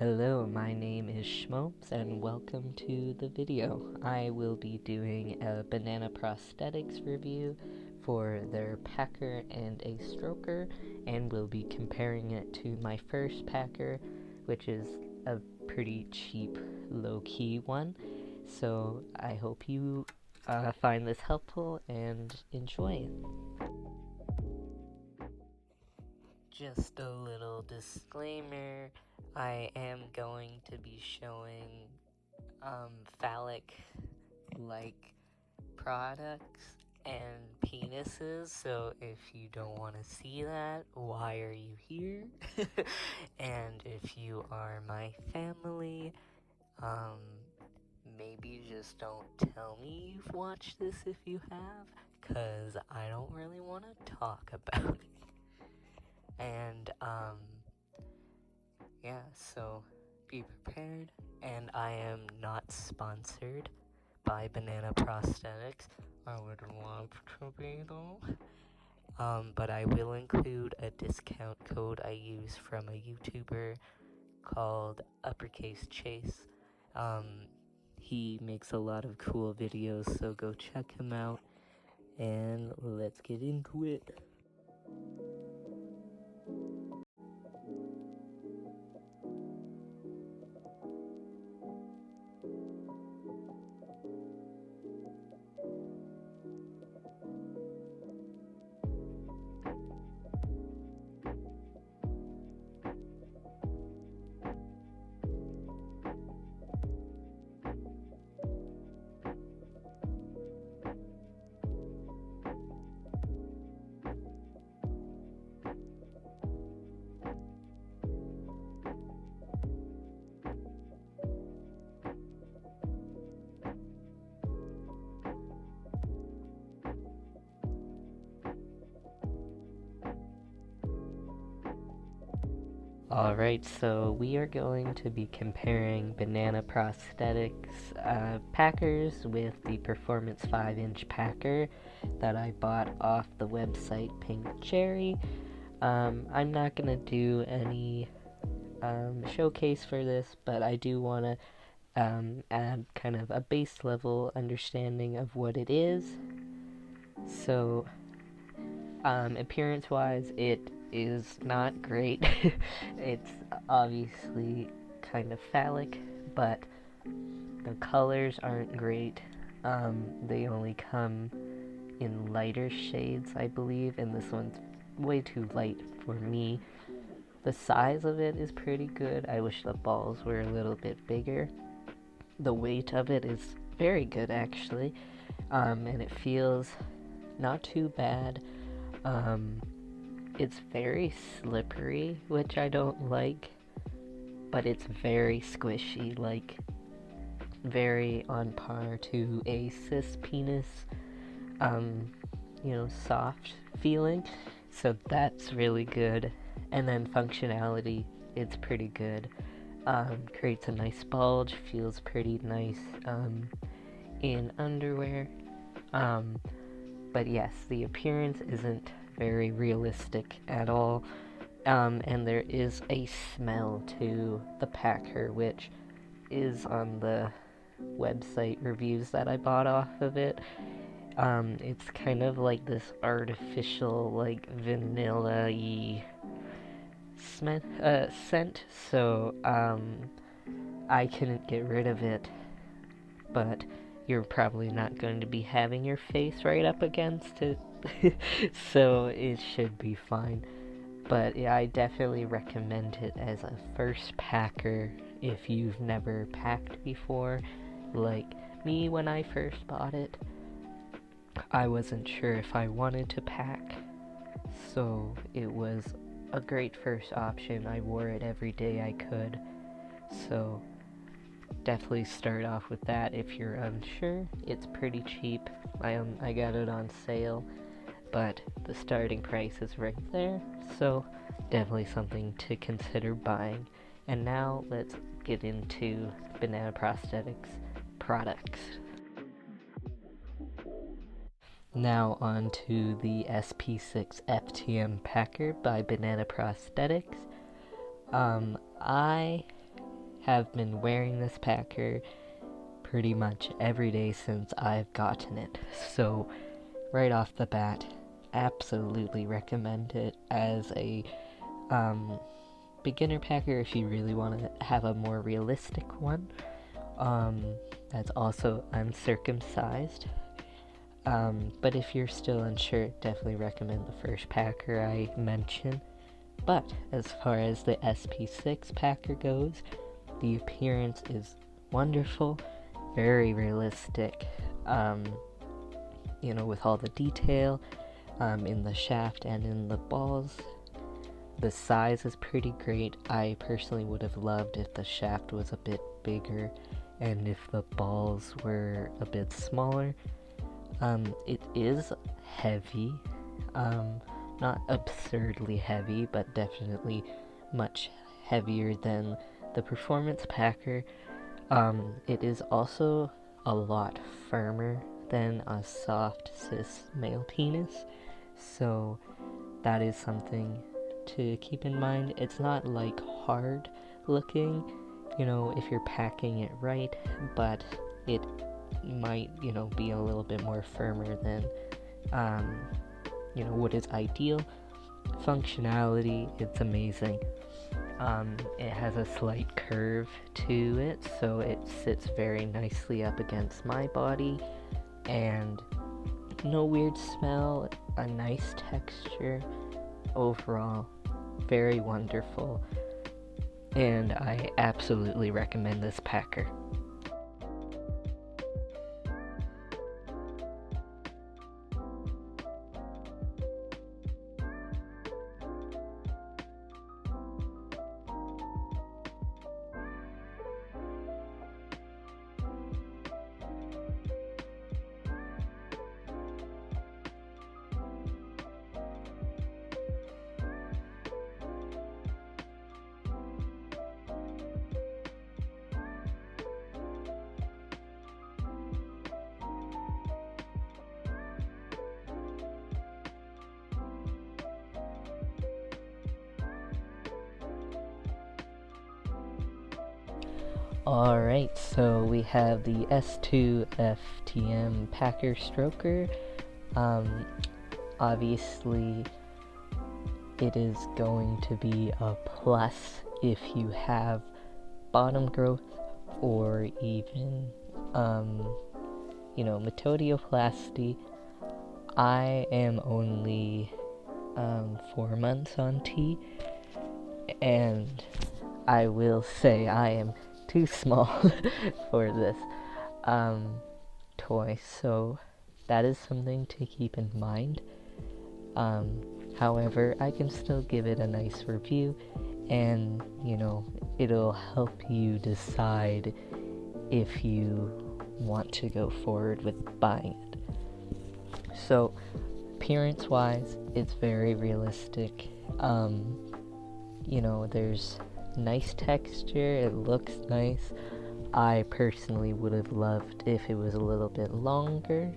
Hello, my name is Schmopes and welcome to the video. I will be doing a Banana Prosthetics review for their packer and a stroker, and we'll be comparing it to my first packer, which is a pretty cheap, low-key one. So I hope you find this helpful and enjoy it. Just a little disclaimer, I am going to be showing phallic-like products and penises, so if you don't want to see that, why are you here? And if you are my family, maybe just don't tell me you've watched this if you have, cause I don't really want to talk about it. And, yeah, so be prepared. And I am not sponsored by Banana Prosthetics. I would love to be though. But I will include a discount code I use from a YouTuber called Uppercase Chase. He makes a lot of cool videos, so go check him out. And let's get into it. Alright, so we are going to be comparing Banana Prosthetics packers with the Performance 5-inch packer that I bought off the website Pink Cherry. I'm not going to do any showcase for this, but I do want to add kind of a base level understanding of what it is. So, appearance-wise, it is not great. It's obviously kind of phallic, but the colors aren't great. They only come in lighter shades, I believe, and this one's way too light for me. The size of it is pretty good. I wish the balls were a little bit bigger. The weight of it is very good, actually, and it feels not too bad. It's very slippery, which I don't like, but it's very squishy, like very on par to a cis penis, soft feeling. So that's really good. And then functionality, it's pretty good. Creates a nice bulge, feels pretty nice in underwear. But yes, the appearance isn't very realistic at all, and there is a smell to the packer, which is on the website reviews that I bought off of it. It's kind of like this artificial, like, vanilla-y scent, so I couldn't get rid of it, but you're probably not going to be having your face right up against it, so it should be fine. But yeah, I definitely recommend it as a first packer if you've never packed before. Like me, when I first bought it, I wasn't sure if I wanted to pack, so it was a great first option. I wore it every day I could, so definitely start off with that if you're unsure. It's pretty cheap. I got it on sale, but the starting price is right there, so definitely something to consider buying. And now let's get into Banana Prosthetics products. Now on to the SP6 FTM packer by Banana Prosthetics. I have been wearing this packer pretty much every day since I've gotten it. So right off the bat, absolutely recommend it as a beginner packer if you really want to have a more realistic one. That's also uncircumcised. But if you're still unsure, definitely recommend the first packer I mentioned. But as far as the SP6 packer goes, the appearance is wonderful, very realistic, with all the detail in the shaft and in the balls. The size is pretty great. I personally would have loved if the shaft was a bit bigger and if the balls were a bit smaller. It is heavy, not absurdly heavy, but definitely much heavier than the performance packer. It is also a lot firmer than a soft cis male penis, so that is something to keep in mind. It's not like hard looking, if you're packing it right, but it might, be a little bit more firmer than, what is ideal. Functionality, it's amazing. It has a slight curve to it, so it sits very nicely up against my body, and no weird smell, a nice texture. Overall, very wonderful, and I absolutely recommend this packer. Alright, so we have the S2 FTM Packer Stroker. Obviously, it is going to be a plus if you have bottom growth or even, metodioplasty. I am only 4 months on T, and I will say I am too small for this toy, so that is something to keep in mind. However, I can still give it a nice review, and it'll help you decide if you want to go forward with buying it. So appearance wise, it's very realistic. There's nice texture, it looks nice. I personally would have loved if it was a little bit longer,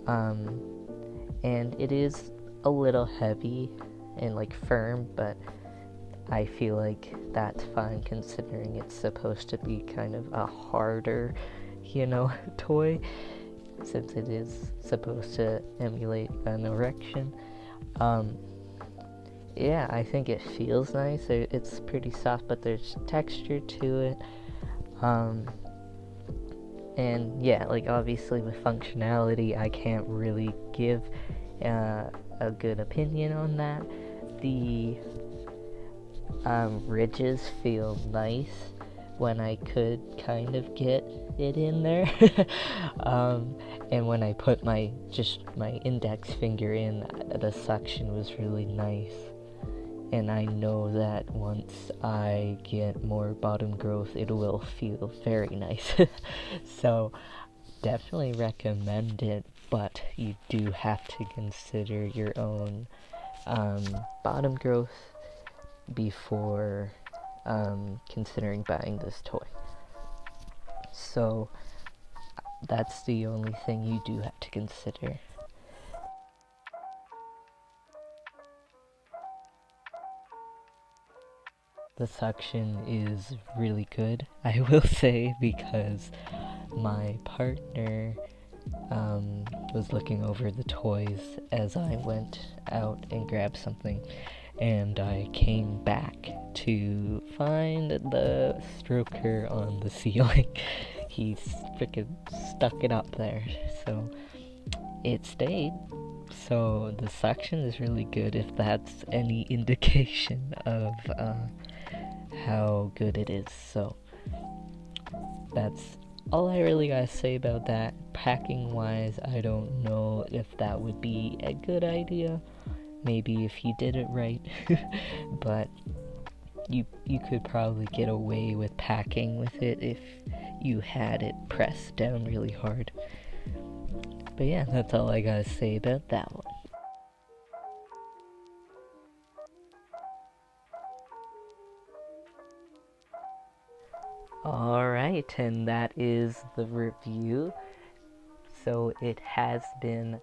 and it is a little heavy and firm, but I feel like that's fine considering it's supposed to be kind of a harder, toy, since it is supposed to emulate an erection. Yeah, I think it feels nice. It's pretty soft, but there's texture to it. And yeah, obviously with functionality, I can't really give a good opinion on that. The ridges feel nice when I could kind of get it in there. And when I put my index finger in, the suction was really nice. And I know that once I get more bottom growth, it will feel very nice. So, definitely recommend it, but you do have to consider your own bottom growth before considering buying this toy. So, that's the only thing you do have to consider. the suction is really good, I will say, because my partner was looking over the toys as I went out and grabbed something, and I came back to find the stroker on the ceiling. He's freaking stuck it up there, so it stayed. So the suction is really good, if that's any indication of how good it is. So that's all I really gotta say about that. Packing wise, I don't know if that would be a good idea. Maybe if you did it right, but you could probably get away with packing with it if you had it pressed down really hard. But yeah, that's all I gotta say about that one. Alright, and that is the review. So it has been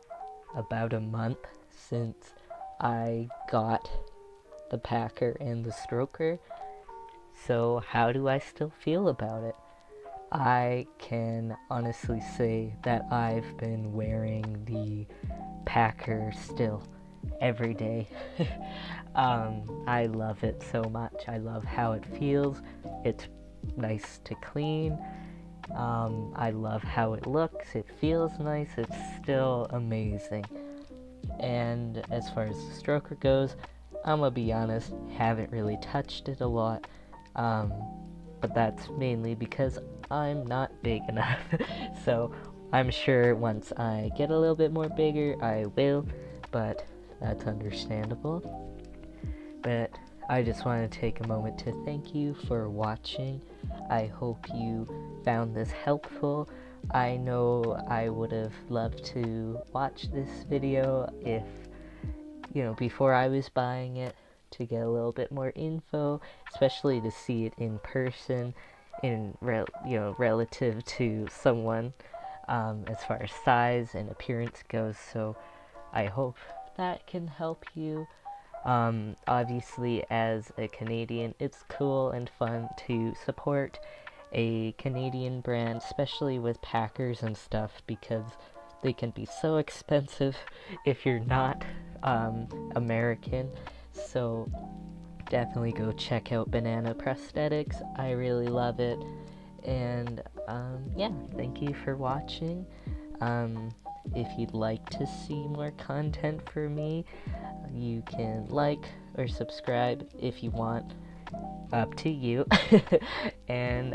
about a month since I got the packer and the stroker. So how do I still feel about it? I can honestly say that I've been wearing the packer still every day. I love it so much. I love how it feels. It's nice to clean. I love how it looks. It feels nice. It's still amazing. And as far as the stroker goes, I'm gonna be honest, haven't really touched it a lot. But that's mainly because I'm not big enough. So I'm sure once I get a little bit more bigger, I will, but that's understandable. But I just want to take a moment to thank you for watching. I hope you found this helpful. I know I would have loved to watch this video if, before I was buying it, to get a little bit more info, especially to see it in person, relative to someone, as far as size and appearance goes. So I hope that can help you. Obviously, as a Canadian, it's cool and fun to support a Canadian brand, especially with packers and stuff, because they can be so expensive if you're not American. So definitely go check out Bananaprosthetics. I really love it. And yeah, thank you for watching. If you'd like to see more content for me, you can like or subscribe if you want. Up to you. And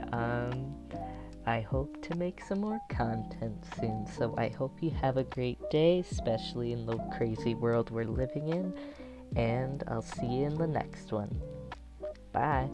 I hope to make some more content soon. So I hope you have a great day, especially in the crazy world we're living in. And I'll see you in the next one. Bye.